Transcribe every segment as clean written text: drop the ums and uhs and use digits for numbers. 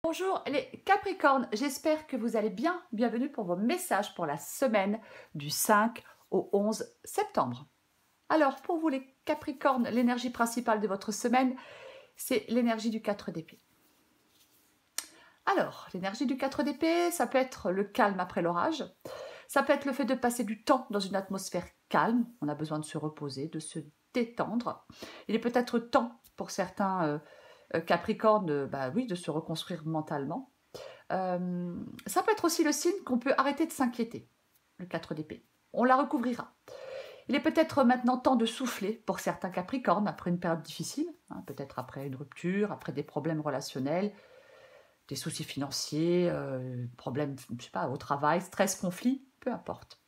Bonjour les Capricornes, j'espère que vous allez bien. Bienvenue pour vos messages pour la semaine du 5 au 11 septembre. Alors pour vous les Capricornes, l'énergie principale de votre semaine, c'est l'énergie du 4 d'épée. Alors, l'énergie du 4 d'épée, ça peut être le calme après l'orage, ça peut être le fait de passer du temps dans une atmosphère calme, on a besoin de se reposer, de se détendre. Il est peut-être temps pour certains Capricornes de se reconstruire mentalement. Ça peut être aussi le signe qu'on peut arrêter de s'inquiéter, le 4 d'épée. On la recouvrira. Il est peut-être maintenant temps de souffler pour certains Capricornes après une période difficile, hein, peut-être après une rupture, après des problèmes relationnels, des soucis financiers, problèmes, je sais pas, au travail, stress, conflit, peu importe.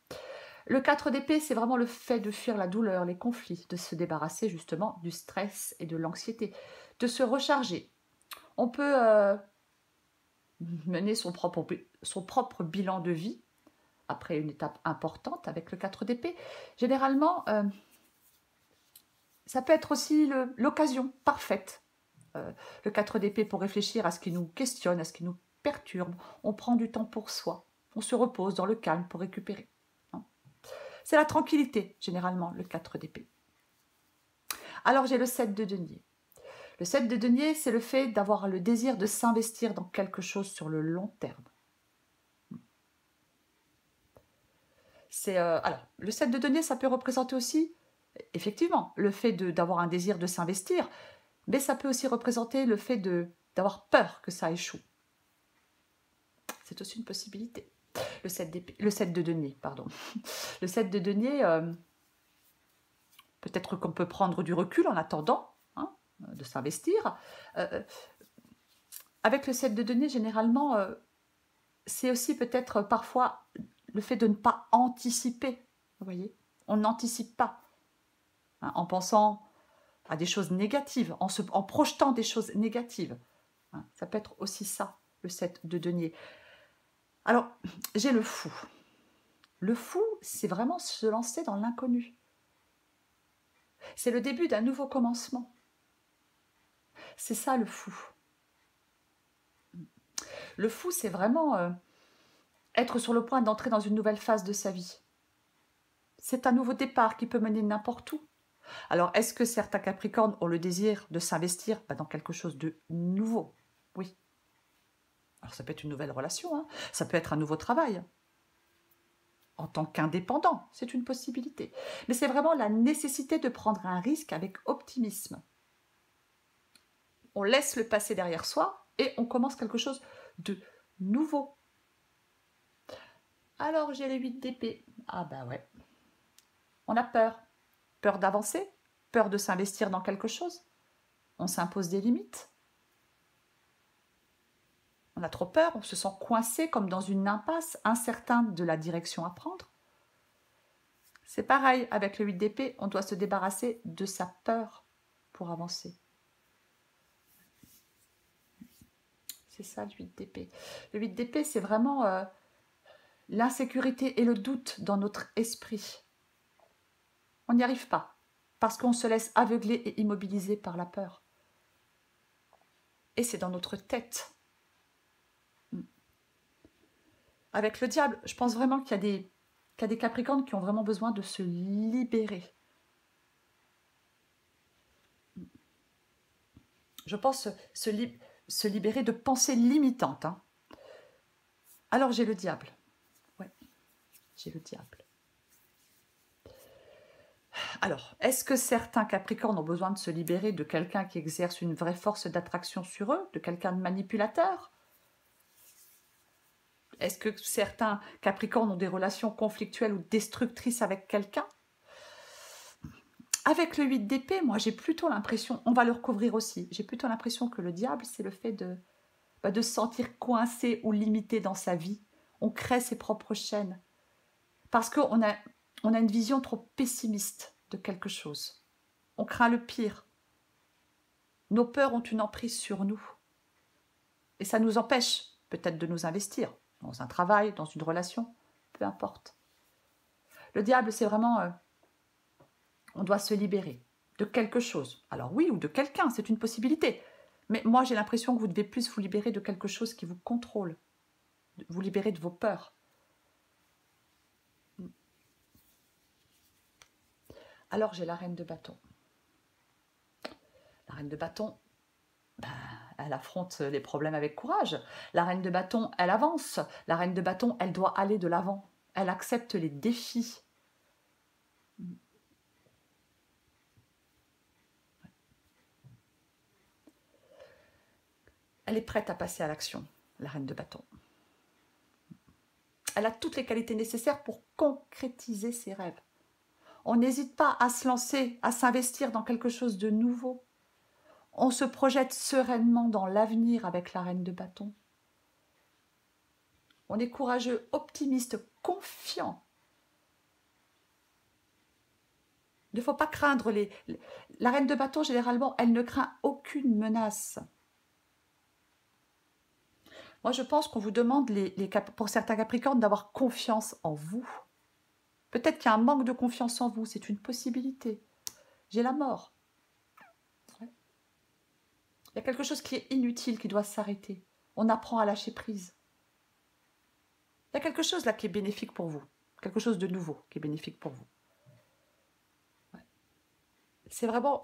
Le 4 d'épée, c'est vraiment le fait de fuir la douleur, les conflits, de se débarrasser justement du stress et de l'anxiété, de se recharger. On peut mener son propre bilan de vie après une étape importante avec le 4 d'épée. Généralement, ça peut être aussi l'occasion parfaite, le 4 d'épée, pour réfléchir à ce qui nous questionne, à ce qui nous perturbe. On prend du temps pour soi, on se repose dans le calme pour récupérer. C'est la tranquillité, généralement, le 4 d'épée. Alors j'ai le 7 de denier. Le 7 de denier, c'est le fait d'avoir le désir de s'investir dans quelque chose sur le long terme. Alors, le 7 de denier, ça peut représenter aussi, effectivement, le fait d'avoir un désir de s'investir, mais ça peut aussi représenter le fait d'avoir peur que ça échoue. C'est aussi une possibilité. Le 7 de denier, pardon. Le 7 de denier, peut-être qu'on peut prendre du recul en attendant de s'investir. Avec le 7 de denier, généralement, c'est aussi peut-être parfois le fait de ne pas anticiper. Vous voyez, on n'anticipe pas en pensant à des choses négatives, en projetant des choses négatives. Ça peut être aussi ça, le 7 de denier. Alors, j'ai le fou. Le fou, c'est vraiment se lancer dans l'inconnu. C'est le début d'un nouveau commencement. C'est ça le fou. Le fou, c'est vraiment être sur le point d'entrer dans une nouvelle phase de sa vie. C'est un nouveau départ qui peut mener n'importe où. Alors, est-ce que certains Capricornes ont le désir de s'investir dans quelque chose de nouveau? Oui. Alors, ça peut être une nouvelle relation, hein. Ça peut être un nouveau travail. En tant qu'indépendant, c'est une possibilité. Mais c'est vraiment la nécessité de prendre un risque avec optimisme. On laisse le passé derrière soi et on commence quelque chose de nouveau. Alors, j'ai les 8 d'épée. Ah bah ouais. On a peur. Peur d'avancer, peur de s'investir dans quelque chose. On s'impose des limites. On a trop peur, on se sent coincé comme dans une impasse, incertain de la direction à prendre. C'est pareil, avec le 8 d'épée, on doit se débarrasser de sa peur pour avancer. C'est ça le 8 d'épée. Le 8 d'épée, c'est vraiment l'insécurité et le doute dans notre esprit. On n'y arrive pas, parce qu'on se laisse aveugler et immobiliser par la peur. Et c'est dans notre tête. Avec le diable, je pense vraiment qu'il y a des Capricornes qui ont vraiment besoin de se libérer. Je pense se libérer de pensées limitantes. Alors j'ai le diable. Ouais, j'ai le diable. Alors, est-ce que certains Capricornes ont besoin de se libérer de quelqu'un qui exerce une vraie force d'attraction sur eux, de quelqu'un de manipulateur? Est-ce que certains Capricornes ont des relations conflictuelles ou destructrices avec quelqu'un? Avec le 8 d'épée, moi j'ai plutôt l'impression, on va le recouvrir aussi, j'ai plutôt l'impression que le diable, c'est le fait de se sentir coincé ou limité dans sa vie. On crée ses propres chaînes. Parce qu'on a une vision trop pessimiste de quelque chose. On craint le pire. Nos peurs ont une emprise sur nous. Et ça nous empêche peut-être de nous investir dans un travail, dans une relation, peu importe. Le diable, c'est vraiment... on doit se libérer de quelque chose. Alors oui, ou de quelqu'un, c'est une possibilité. Mais moi, j'ai l'impression que vous devez plus vous libérer de quelque chose qui vous contrôle. Vous libérer de vos peurs. Alors, j'ai la reine de bâton. La reine de bâton, ben, elle affronte les problèmes avec courage. La reine de bâton, elle avance. La reine de bâton, elle doit aller de l'avant. Elle accepte les défis. Elle est prête à passer à l'action, la reine de bâton. Elle a toutes les qualités nécessaires pour concrétiser ses rêves. On n'hésite pas à se lancer, à s'investir dans quelque chose de nouveau. On se projette sereinement dans l'avenir avec la reine de bâton. On est courageux, optimiste, confiant. Il ne faut pas craindre la reine de bâton, généralement, elle ne craint aucune menace. Moi, je pense qu'on vous demande, pour certains Capricornes, d'avoir confiance en vous. Peut-être qu'il y a un manque de confiance en vous, c'est une possibilité. J'ai la mort. Ouais. Il y a quelque chose qui est inutile, qui doit s'arrêter. On apprend à lâcher prise. Il y a quelque chose là qui est bénéfique pour vous. Quelque chose de nouveau qui est bénéfique pour vous. Ouais. C'est vraiment...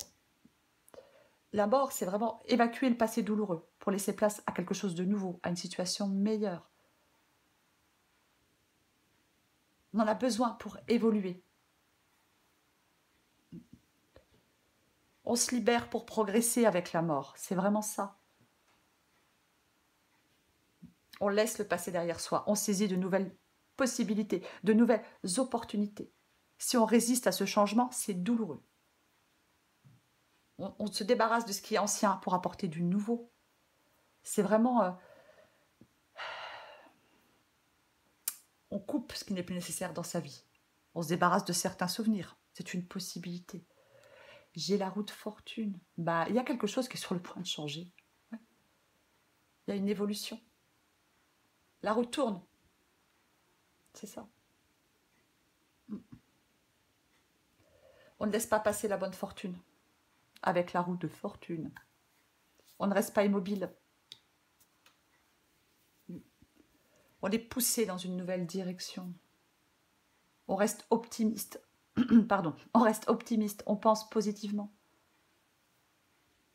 La mort, c'est vraiment évacuer le passé douloureux pour laisser place à quelque chose de nouveau, à une situation meilleure. On en a besoin pour évoluer. On se libère pour progresser avec la mort. C'est vraiment ça. On laisse le passé derrière soi. On saisit de nouvelles possibilités, de nouvelles opportunités. Si on résiste à ce changement, c'est douloureux. On se débarrasse de ce qui est ancien pour apporter du nouveau. C'est vraiment... on coupe ce qui n'est plus nécessaire dans sa vie. On se débarrasse de certains souvenirs. C'est une possibilité. J'ai la roue de fortune. Bah, il y a quelque chose qui est sur le point de changer. Ouais. Il y a une évolution. La roue tourne. C'est ça. On ne laisse pas passer la bonne fortune. Avec la roue de fortune. On ne reste pas immobile. On est poussé dans une nouvelle direction. On reste optimiste. Pardon, on reste optimiste, on pense positivement.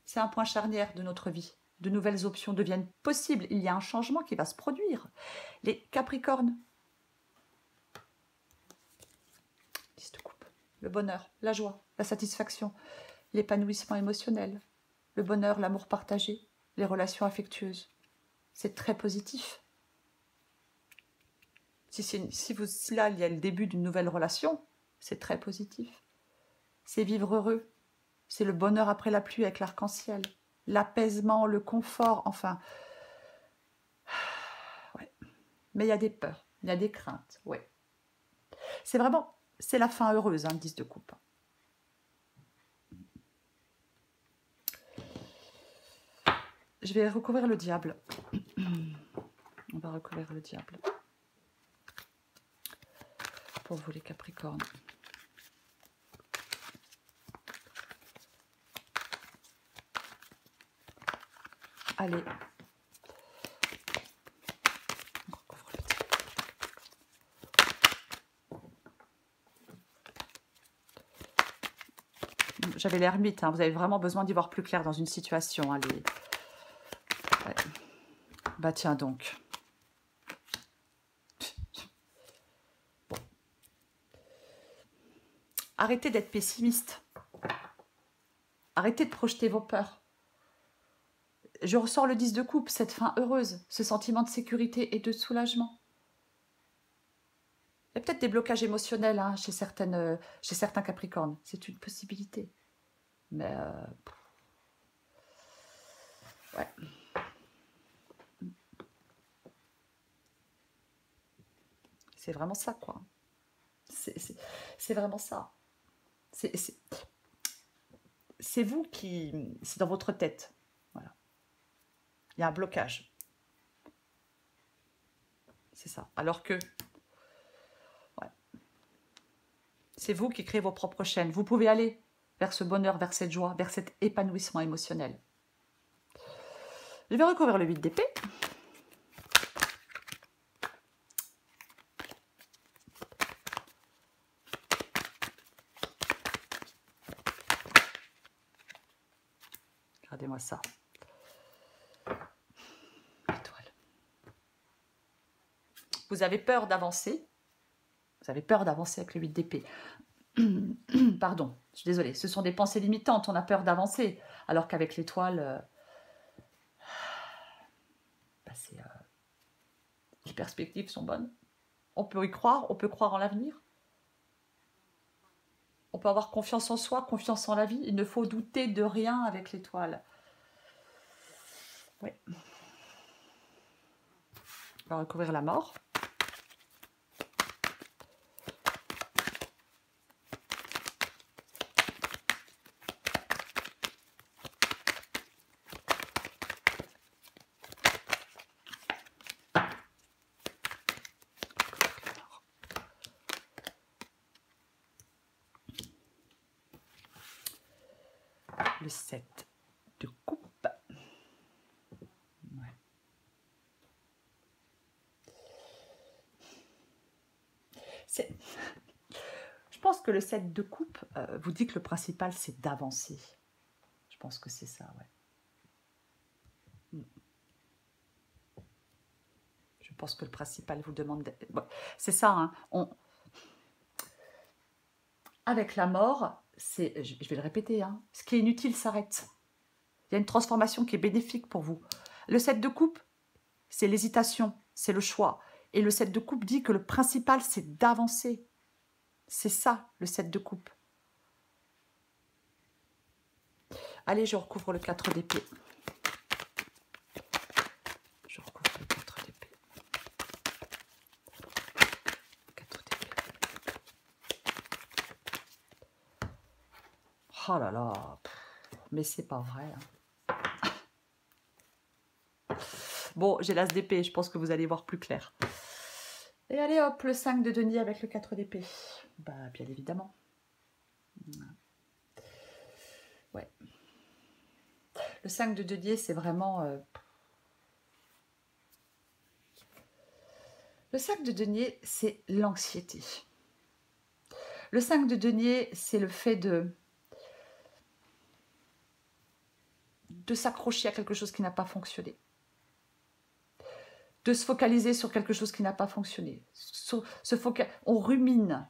C'est un point charnière de notre vie. De nouvelles options deviennent possibles. Il y a un changement qui va se produire. Les Capricornes. 10 de coupe. Le bonheur, la joie, la satisfaction, l'épanouissement émotionnel, le bonheur, l'amour partagé, les relations affectueuses. C'est très positif. Si là, il y a le début d'une nouvelle relation, c'est très positif. C'est vivre heureux. C'est le bonheur après la pluie avec l'arc-en-ciel. L'apaisement, le confort, enfin. Ouais. Mais il y a des peurs, il y a des craintes, ouais. C'est vraiment, c'est la fin heureuse, hein, le 10 de coupe. Je vais recouvrir le diable. On va recouvrir le diable. Pour vous les Capricornes. Allez. J'avais l'ermite, hein. Vous avez vraiment besoin d'y voir plus clair dans une situation. Allez. Ouais. Bah tiens donc. Bon. Arrêtez d'être pessimiste. Arrêtez de projeter vos peurs. Je ressors le 10 de coupe, cette fin heureuse, ce sentiment de sécurité et de soulagement. Il y a peut-être des blocages émotionnels hein, chez certains Capricornes. C'est une possibilité. Mais... ouais. C'est vraiment ça, quoi. C'est vraiment ça. C'est vous qui... C'est dans votre tête. Voilà. Il y a un blocage. C'est ça. Alors que... ouais. C'est vous qui créez vos propres chaînes. Vous pouvez aller vers ce bonheur, vers cette joie, vers cet épanouissement émotionnel. Je vais recouvrir le 8 d'épée. Regardez-moi ça. Étoile. Vous avez peur d'avancer. Vous avez peur d'avancer avec le 8 d'épée. Pardon, je suis désolée. Ce sont des pensées limitantes. On a peur d'avancer. Alors qu'avec l'étoile, les perspectives sont bonnes. On peut y croire. On peut croire en l'avenir. On peut avoir confiance en soi, confiance en la vie. Il ne faut douter de rien avec l'étoile. Oui. On va recouvrir la mort. Le 7 de coupe. Ouais. Je pense que le 7 de coupe vous dit que le principal, c'est d'avancer. Je pense que c'est ça, ouais. Je pense que le principal vous demande... Bon, c'est ça, hein. Avec la mort, je vais le répéter, hein, ce qui est inutile s'arrête. Il y a une transformation qui est bénéfique pour vous. Le 7 de coupe, c'est l'hésitation, c'est le choix. Et le 7 de coupe dit que le principal, c'est d'avancer. C'est ça, le 7 de coupe. Allez, je recouvre le 4 d'épée. Je recouvre le 4 d'épée. 4 d'épée. Oh là là, mais c'est pas vrai. Hein. Bon, j'ai l'as d'épée, je pense que vous allez voir plus clair. Et allez hop, le 5 de denier avec le 4 d'épée. Bah, bien évidemment. Ouais. Le 5 de denier, c'est vraiment... Le 5 de denier, c'est l'anxiété. Le 5 de denier, c'est le fait de s'accrocher à quelque chose qui n'a pas fonctionné. De se focaliser sur quelque chose qui n'a pas fonctionné. On rumine.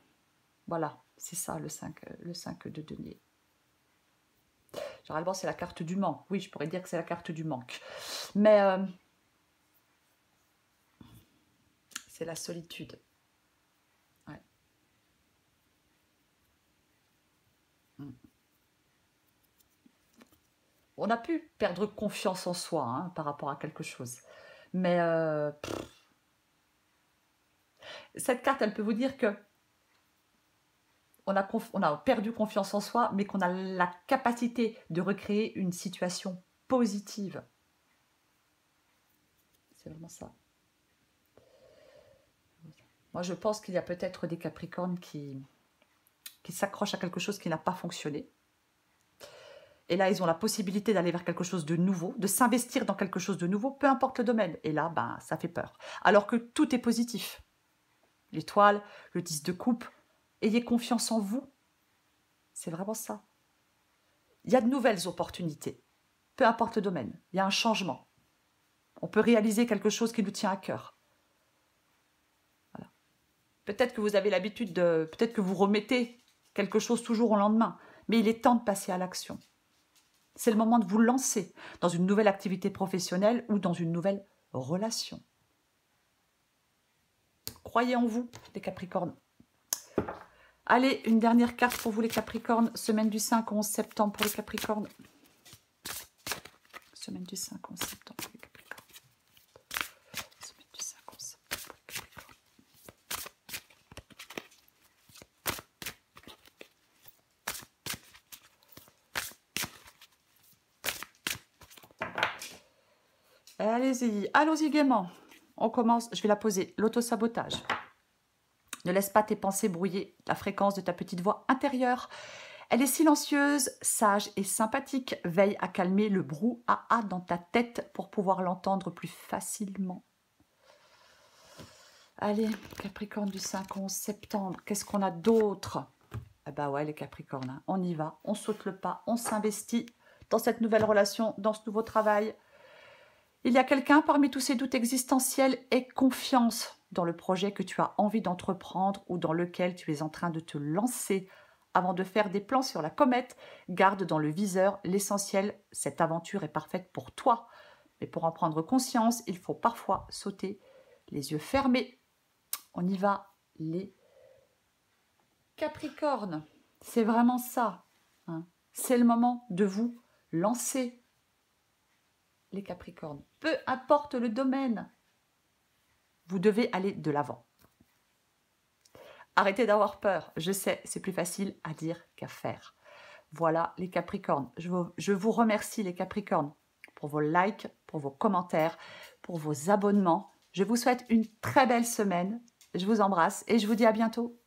Voilà, c'est ça le 5 de denier. Généralement, c'est la carte du manque. Oui, je pourrais dire que c'est la carte du manque. Mais c'est la solitude. Ouais. On a pu perdre confiance en soi hein, par rapport à quelque chose. Mais cette carte, elle peut vous dire que on a perdu confiance en soi, mais qu'on a la capacité de recréer une situation positive. C'est vraiment ça. Moi, je pense qu'il y a peut-être des Capricornes qui s'accrochent à quelque chose qui n'a pas fonctionné. Et là, ils ont la possibilité d'aller vers quelque chose de nouveau, de s'investir dans quelque chose de nouveau, peu importe le domaine. Et là, ben, ça fait peur. Alors que tout est positif. L'étoile, le 10 de coupe, ayez confiance en vous. C'est vraiment ça. Il y a de nouvelles opportunités, peu importe le domaine. Il y a un changement. On peut réaliser quelque chose qui nous tient à cœur. Voilà. Peut-être que vous avez l'habitude de... Peut-être que vous remettez quelque chose toujours au lendemain. Mais il est temps de passer à l'action. C'est le moment de vous lancer dans une nouvelle activité professionnelle ou dans une nouvelle relation. Croyez en vous, les Capricornes. Allez, une dernière carte pour vous, les Capricornes. Semaine du 5 au 11 septembre pour les Capricornes. Semaine du 5 au 11 septembre pour les Capricornes. Semaine du 5 au 11 septembre pour les Capricornes. Allez-y, allons-y gaiement. On commence, je vais la poser. L'autosabotage. Ne laisse pas tes pensées brouiller la fréquence de ta petite voix intérieure. Elle est silencieuse, sage et sympathique. Veille à calmer le brouhaha dans ta tête pour pouvoir l'entendre plus facilement. Allez, Capricorne du 5 au 11 septembre, qu'est-ce qu'on a d'autre? Ah bah ouais, les Capricornes, hein, on y va, on saute le pas, on s'investit dans cette nouvelle relation, dans ce nouveau travail. Il y a quelqu'un parmi tous ces doutes existentiels, aie confiance dans le projet que tu as envie d'entreprendre ou dans lequel tu es en train de te lancer. Avant de faire des plans sur la comète, garde dans le viseur l'essentiel, cette aventure est parfaite pour toi. Mais pour en prendre conscience, il faut parfois sauter les yeux fermés. On y va, les Capricornes. C'est vraiment ça, hein. C'est le moment de vous lancer, les Capricornes. Peu importe le domaine, vous devez aller de l'avant. Arrêtez d'avoir peur. Je sais, c'est plus facile à dire qu'à faire. Voilà les Capricornes. Je vous remercie les Capricornes pour vos likes, pour vos commentaires, pour vos abonnements. Je vous souhaite une très belle semaine. Je vous embrasse et je vous dis à bientôt.